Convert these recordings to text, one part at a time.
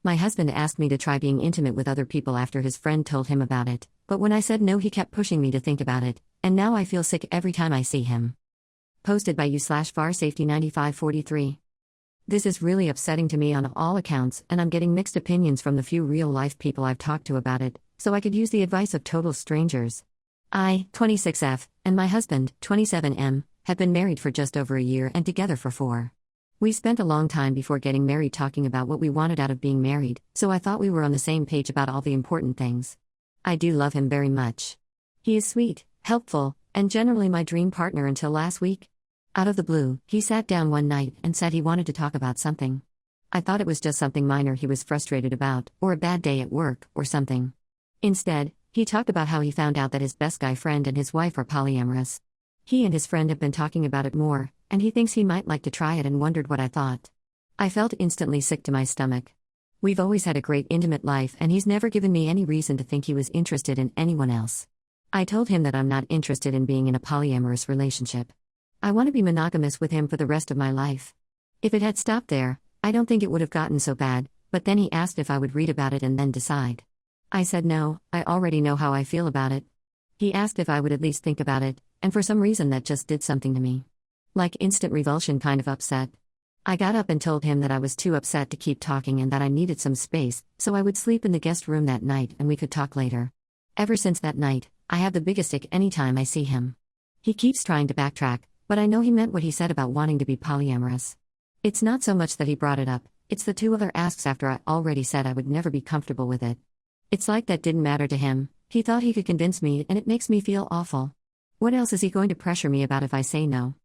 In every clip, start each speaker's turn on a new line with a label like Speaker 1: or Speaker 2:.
Speaker 1: My husband asked me to try being intimate with other people after his friend told him about it, but when I said no, he kept pushing me to think about it, and now I feel sick every time I see him. Posted by you/varsafety9543. This is really upsetting to me on all accounts, and I'm getting mixed opinions from the few real-life people I've talked to about it, so I could use the advice of total strangers. I, 26F, and my husband, 27M, have been married for just over a year and together for 4. We spent a long time before getting married talking about what we wanted out of being married, so I thought we were on the same page about all the important things. I do love him very much. He is sweet, helpful, and generally my dream partner until last week. Out of the blue, he sat down one night and said he wanted to talk about something. I thought it was just something minor he was frustrated about, or a bad day at work, or something. Instead, he talked about how he found out that his best guy friend and his wife are polyamorous. He and his friend have been talking about it more, and he thinks he might like to try it and wondered what I thought. I felt instantly sick to my stomach. We've always had a great intimate life and he's never given me any reason to think he was interested in anyone else. I told him that I'm not interested in being in a polyamorous relationship. I want to be monogamous with him for the rest of my life. If it had stopped there, I don't think it would have gotten so bad, but then he asked if I would read about it and then decide. I said no, I already know how I feel about it. He asked if I would at least think about it, and for some reason that just did something to me. Like instant revulsion kind of upset. I got up and told him that I was too upset to keep talking and that I needed some space, so I would sleep in the guest room that night and we could talk later. Ever since that night, I have the biggest ick anytime I see him. He keeps trying to backtrack, but I know he meant what he said about wanting to be polyamorous. It's not so much that he brought it up, it's the 2 other asks after I already said I would never be comfortable with it. It's like that didn't matter to him, he thought he could convince me and it makes me feel awful. What else is he going to pressure me about if I say no?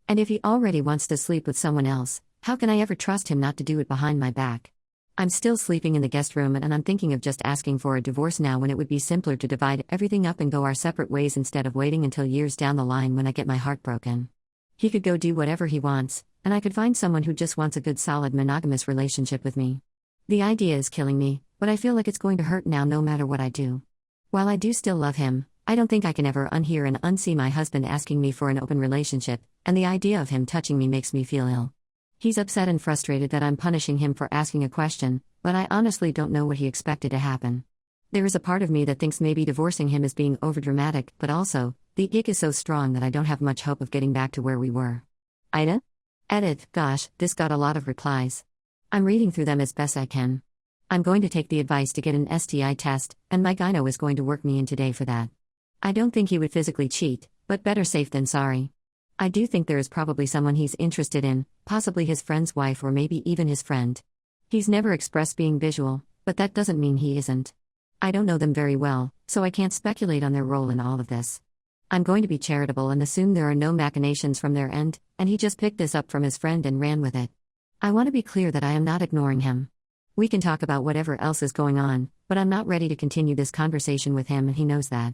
Speaker 1: And if he already wants to sleep with someone else, how can I ever trust him not to do it behind my back? I'm still sleeping in the guest room and I'm thinking of just asking for a divorce now when it would be simpler to divide everything up and go our separate ways instead of waiting until years down the line when I get my heart broken. He could go do whatever he wants, and I could find someone who just wants a good solid monogamous relationship with me. The idea is killing me, but I feel like it's going to hurt now no matter what I do. While I do still love him, I don't think I can ever unhear and unsee my husband asking me for an open relationship, and the idea of him touching me makes me feel ill. He's upset and frustrated that I'm punishing him for asking a question, but I honestly don't know what he expected to happen. There is a part of me that thinks maybe divorcing him is being overdramatic, but also, the ick is so strong that I don't have much hope of getting back to where we were. Ida? Edit, gosh, this got a lot of replies. I'm reading through them as best I can. I'm going to take the advice to get an STI test, and my gyno is going to work me in today for that. I don't think he would physically cheat, but better safe than sorry. I do think there is probably someone he's interested in, possibly his friend's wife or maybe even his friend. He's never expressed being visual, but that doesn't mean he isn't. I don't know them very well, so I can't speculate on their role in all of this. I'm going to be charitable and assume there are no machinations from their end, and he just picked this up from his friend and ran with it. I want to be clear that I am not ignoring him. We can talk about whatever else is going on, but I'm not ready to continue this conversation with him and he knows that.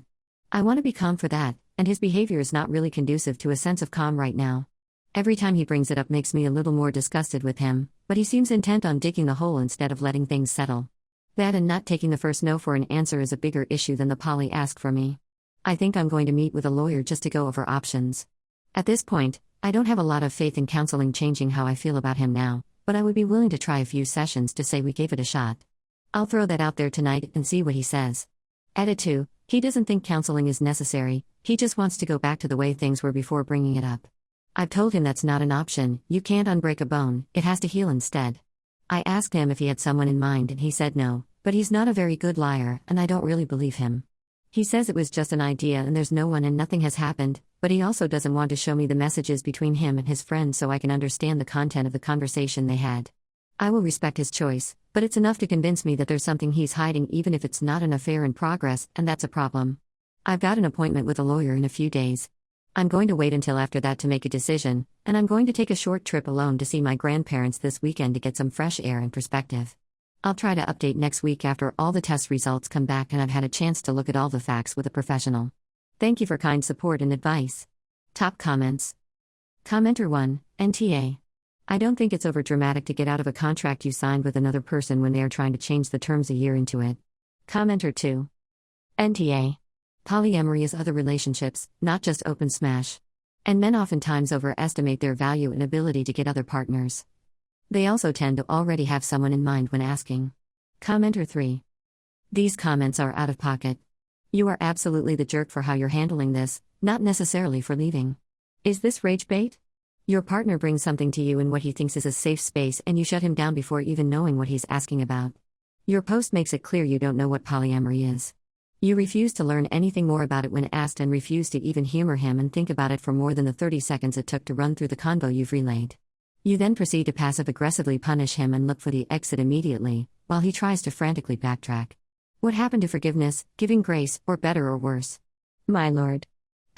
Speaker 1: I want to be calm for that, and his behavior is not really conducive to a sense of calm right now. Every time he brings it up makes me a little more disgusted with him, but he seems intent on digging the hole instead of letting things settle. That and not taking the first no for an answer is a bigger issue than the poly ask for me. I think I'm going to meet with a lawyer just to go over options. At this point, I don't have a lot of faith in counseling changing how I feel about him now, but I would be willing to try a few sessions to say we gave it a shot. I'll throw that out there tonight and see what he says. Edit 2. He doesn't think counseling is necessary, he just wants to go back to the way things were before bringing it up. I've told him that's not an option, you can't unbreak a bone, it has to heal instead. I asked him if he had someone in mind and he said no, but he's not a very good liar and I don't really believe him. He says it was just an idea and there's no one and nothing has happened, but he also doesn't want to show me the messages between him and his friend so I can understand the content of the conversation they had. I will respect his choice, but it's enough to convince me that there's something he's hiding even if it's not an affair in progress, and that's a problem. I've got an appointment with a lawyer in a few days. I'm going to wait until after that to make a decision, and I'm going to take a short trip alone to see my grandparents this weekend to get some fresh air and perspective. I'll try to update next week after all the test results come back and I've had a chance to look at all the facts with a professional. Thank you for kind support and advice. Top comments. Commenter 1, NTA. I don't think it's overdramatic to get out of a contract you signed with another person when they are trying to change the terms a year into it. Commenter 2. NTA. Polyamory is other relationships, not just open smash. And men oftentimes overestimate their value and ability to get other partners. They also tend to already have someone in mind when asking. Commenter 3. These comments are out of pocket. You are absolutely the jerk for how you're handling this, not necessarily for leaving. Is this rage bait? Your partner brings something to you in what he thinks is a safe space and you shut him down before even knowing what he's asking about. Your post makes it clear you don't know what polyamory is. You refuse to learn anything more about it when asked and refuse to even humor him and think about it for more than the 30 seconds it took to run through the convo you've relayed. You then proceed to passive-aggressively punish him and look for the exit immediately, while he tries to frantically backtrack. What happened to forgiveness, giving grace, or better or worse? My lord.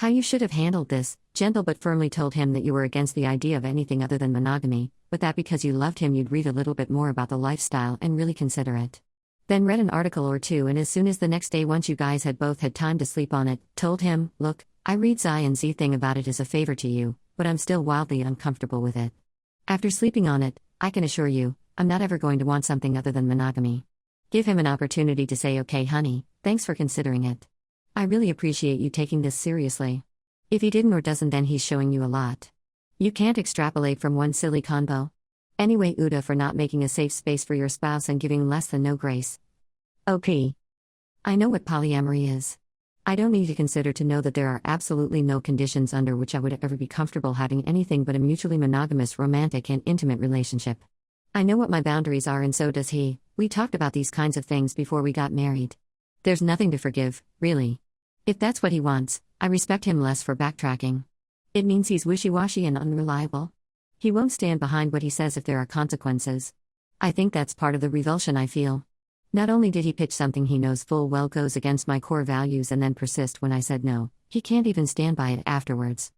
Speaker 1: How you should have handled this, gentle but firmly told him that you were against the idea of anything other than monogamy, but that because you loved him you'd read a little bit more about the lifestyle and really consider it. Then read an article or two and as soon as the next day once you guys had both had time to sleep on it, told him, look, I read Xi and Z thing about it as a favor to you, but I'm still wildly uncomfortable with it. After sleeping on it, I can assure you, I'm not ever going to want something other than monogamy. Give him an opportunity to say okay honey, thanks for considering it. I really appreciate you taking this seriously. If he didn't or doesn't then he's showing you a lot. You can't extrapolate from one silly convo. Anyway Uda for not making a safe space for your spouse and giving less than no grace. OP. I know what polyamory is. I don't need to consider to know that there are absolutely no conditions under which I would ever be comfortable having anything but a mutually monogamous romantic and intimate relationship. I know what my boundaries are and so does he. We talked about these kinds of things before we got married. There's nothing to forgive, really. If that's what he wants, I respect him less for backtracking. It means he's wishy-washy and unreliable. He won't stand behind what he says if there are consequences. I think that's part of the revulsion I feel. Not only did he pitch something he knows full well goes against my core values and then persist when I said no, he can't even stand by it afterwards.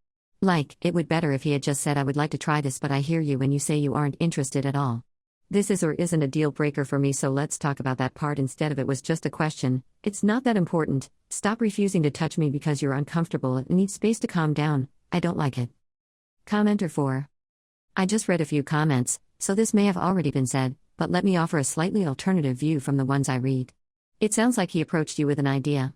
Speaker 1: Like, it would better if he had just said I would like to try this but I hear you when you say you aren't interested at all. This is or isn't a deal breaker for me so let's talk about that part instead of it was just a question, it's not that important, stop refusing to touch me because you're uncomfortable and need space to calm down, I don't like it. Commenter 4. I just read a few comments, so this may have already been said, but let me offer a slightly alternative view from the ones I read. It sounds like he approached you with an idea.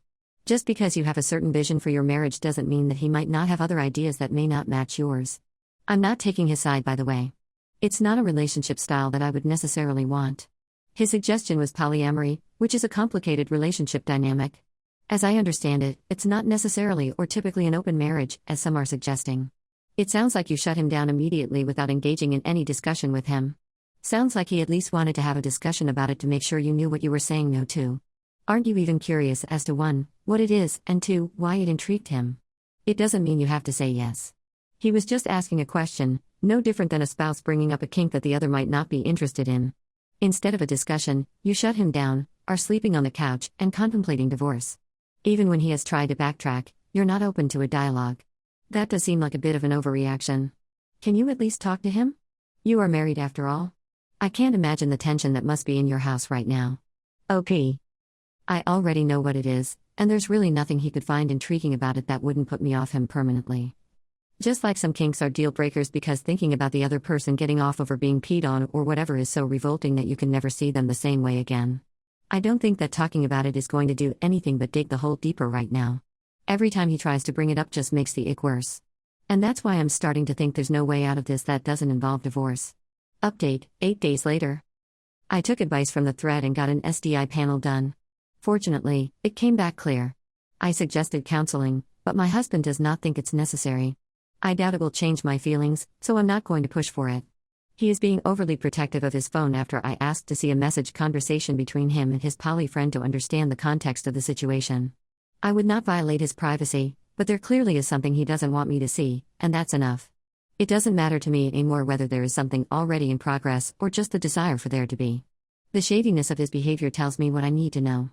Speaker 1: Just because you have a certain vision for your marriage doesn't mean that he might not have other ideas that may not match yours. I'm not taking his side by the way. It's not a relationship style that I would necessarily want. His suggestion was polyamory, which is a complicated relationship dynamic. As I understand it, it's not necessarily or typically an open marriage, as some are suggesting. It sounds like you shut him down immediately without engaging in any discussion with him. Sounds like he at least wanted to have a discussion about it to make sure you knew what you were saying no to. Aren't you even curious as to 1, what it is, and 2, why it intrigued him? It doesn't mean you have to say yes. He was just asking a question, no different than a spouse bringing up a kink that the other might not be interested in. Instead of a discussion, you shut him down, are sleeping on the couch, and contemplating divorce. Even when he has tried to backtrack, you're not open to a dialogue. That does seem like a bit of an overreaction. Can you at least talk to him? You are married after all. I can't imagine the tension that must be in your house right now. OP. I already know what it is, and there's really nothing he could find intriguing about it that wouldn't put me off him permanently. Just like some kinks are deal breakers because thinking about the other person getting off over being peed on or whatever is so revolting that you can never see them the same way again. I don't think that talking about it is going to do anything but dig the hole deeper right now. Every time he tries to bring it up just makes the ick worse. And that's why I'm starting to think there's no way out of this that doesn't involve divorce. Update, 8 days later. I took advice from the thread and got an SDI panel done. Fortunately, it came back clear. I suggested counseling, but my husband does not think it's necessary. I doubt it will change my feelings, so I'm not going to push for it. He is being overly protective of his phone after I asked to see a message conversation between him and his poly friend to understand the context of the situation. I would not violate his privacy, but there clearly is something he doesn't want me to see, and that's enough. It doesn't matter to me anymore whether there is something already in progress or just the desire for there to be. The shadiness of his behavior tells me what I need to know.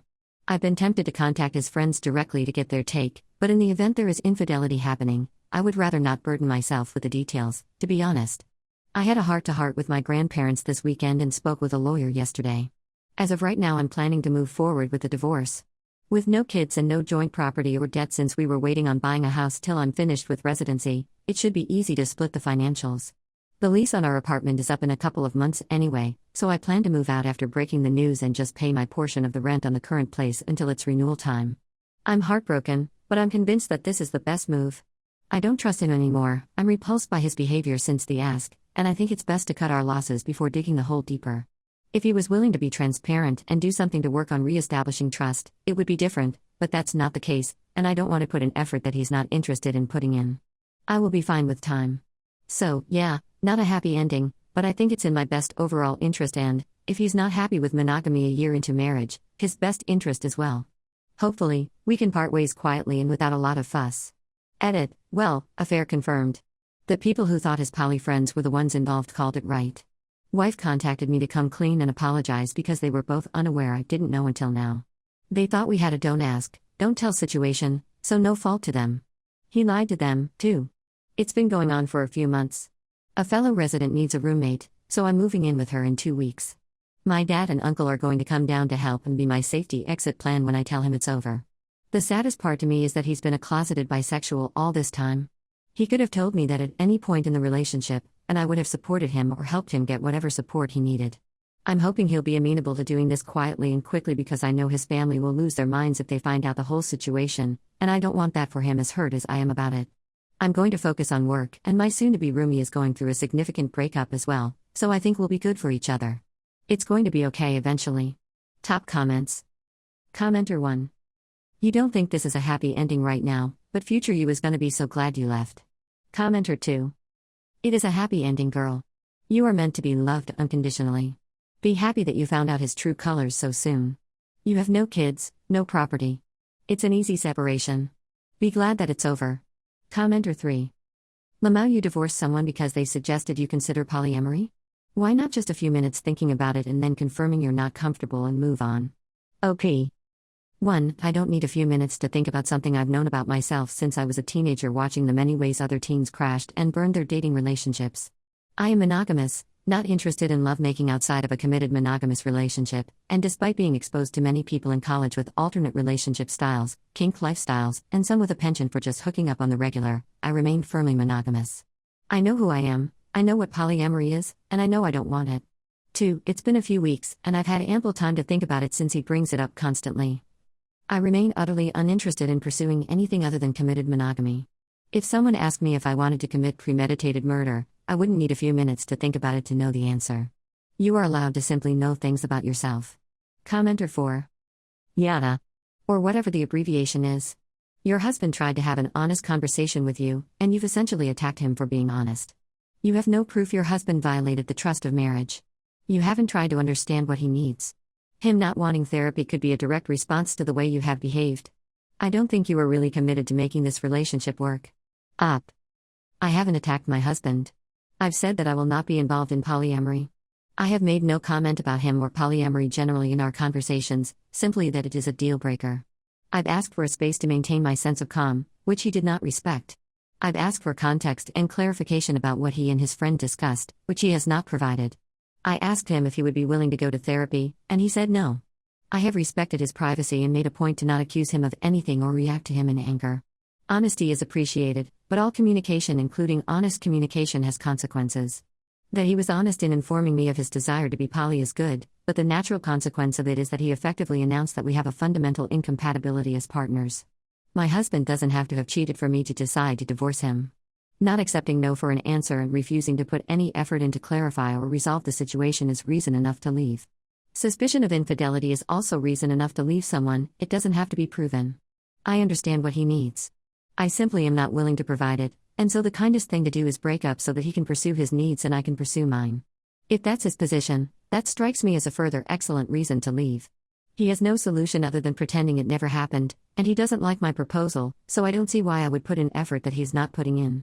Speaker 1: I've been tempted to contact his friends directly to get their take, but in the event there is infidelity happening, I would rather not burden myself with the details, to be honest. I had a heart-to-heart with my grandparents this weekend and spoke with a lawyer yesterday. As of right now I'm planning to move forward with the divorce. With no kids and no joint property or debt since we were waiting on buying a house till I'm finished with residency, it should be easy to split the financials. The lease on our apartment is up in a couple of months anyway, so I plan to move out after breaking the news and just pay my portion of the rent on the current place until it's renewal time. I'm heartbroken, but I'm convinced that this is the best move. I don't trust him anymore, I'm repulsed by his behavior since the ask, and I think it's best to cut our losses before digging the hole deeper. If he was willing to be transparent and do something to work on re-establishing trust, it would be different, but that's not the case, and I don't want to put an effort that he's not interested in putting in. I will be fine with time. So, yeah, not a happy ending, but I think it's in my best overall interest and, if he's not happy with monogamy a year into marriage, his best interest as well. Hopefully, we can part ways quietly and without a lot of fuss. Edit, well, affair confirmed. The people who thought his poly friends were the ones involved called it right. Wife contacted me to come clean and apologize because they were both unaware. I didn't know until now. They thought we had a don't ask, don't tell situation, so no fault to them. He lied to them, too. It's been going on for a few months. A fellow resident needs a roommate, so I'm moving in with her in 2 weeks. My dad and uncle are going to come down to help and be my safety exit plan when I tell him it's over. The saddest part to me is that he's been a closeted bisexual all this time. He could have told me that at any point in the relationship, and I would have supported him or helped him get whatever support he needed. I'm hoping he'll be amenable to doing this quietly and quickly because I know his family will lose their minds if they find out the whole situation, and I don't want that for him as hurt as I am about it. I'm going to focus on work, and my soon-to-be roomie is going through a significant breakup as well, so I think we'll be good for each other. It's going to be okay eventually. Top comments. Commenter 1. You don't think this is a happy ending right now, but future you is gonna be so glad you left. Commenter 2. It is a happy ending, girl. You are meant to be loved unconditionally. Be happy that you found out his true colors so soon. You have no kids, no property. It's an easy separation. Be glad that it's over. Commenter 3. Lamau, you divorced someone because they suggested you consider polyamory? Why not just a few minutes thinking about it and then confirming you're not comfortable and move on? OP. 1. I don't need a few minutes to think about something I've known about myself since I was a teenager, watching the many ways other teens crashed and burned their dating relationships. I am monogamous, not interested in lovemaking outside of a committed monogamous relationship, and despite being exposed to many people in college with alternate relationship styles, kink lifestyles, and some with a penchant for just hooking up on the regular, I remain firmly monogamous. I know who I am, I know what polyamory is, and I know I don't want it. 2. It's been a few weeks, and I've had ample time to think about it since he brings it up constantly. I remain utterly uninterested in pursuing anything other than committed monogamy. If someone asked me if I wanted to commit premeditated murder, I wouldn't need a few minutes to think about it to know the answer. You are allowed to simply know things about yourself. Commenter 4. Yada. Or whatever the abbreviation is. Your husband tried to have an honest conversation with you, and you've essentially attacked him for being honest. You have no proof your husband violated the trust of marriage. You haven't tried to understand what he needs. Him not wanting therapy could be a direct response to the way you have behaved. I don't think you are really committed to making this relationship work. Up. I haven't attacked my husband. I've said that I will not be involved in polyamory. I have made no comment about him or polyamory generally in our conversations, simply that it is a deal breaker. I've asked for a space to maintain my sense of calm, which he did not respect. I've asked for context and clarification about what he and his friend discussed, which he has not provided. I asked him if he would be willing to go to therapy, and he said no. I have respected his privacy and made a point to not accuse him of anything or react to him in anger. Honesty is appreciated, but all communication, including honest communication, has consequences. That he was honest in informing me of his desire to be poly is good, but the natural consequence of it is that he effectively announced that we have a fundamental incompatibility as partners. My husband doesn't have to have cheated for me to decide to divorce him. Not accepting no for an answer and refusing to put any effort in to clarify or resolve the situation is reason enough to leave. Suspicion of infidelity is also reason enough to leave someone. It doesn't have to be proven. I understand what he needs. I simply am not willing to provide it, and so the kindest thing to do is break up so that he can pursue his needs and I can pursue mine. If that's his position, that strikes me as a further excellent reason to leave. He has no solution other than pretending it never happened, and he doesn't like my proposal, so I don't see why I would put in effort that he's not putting in.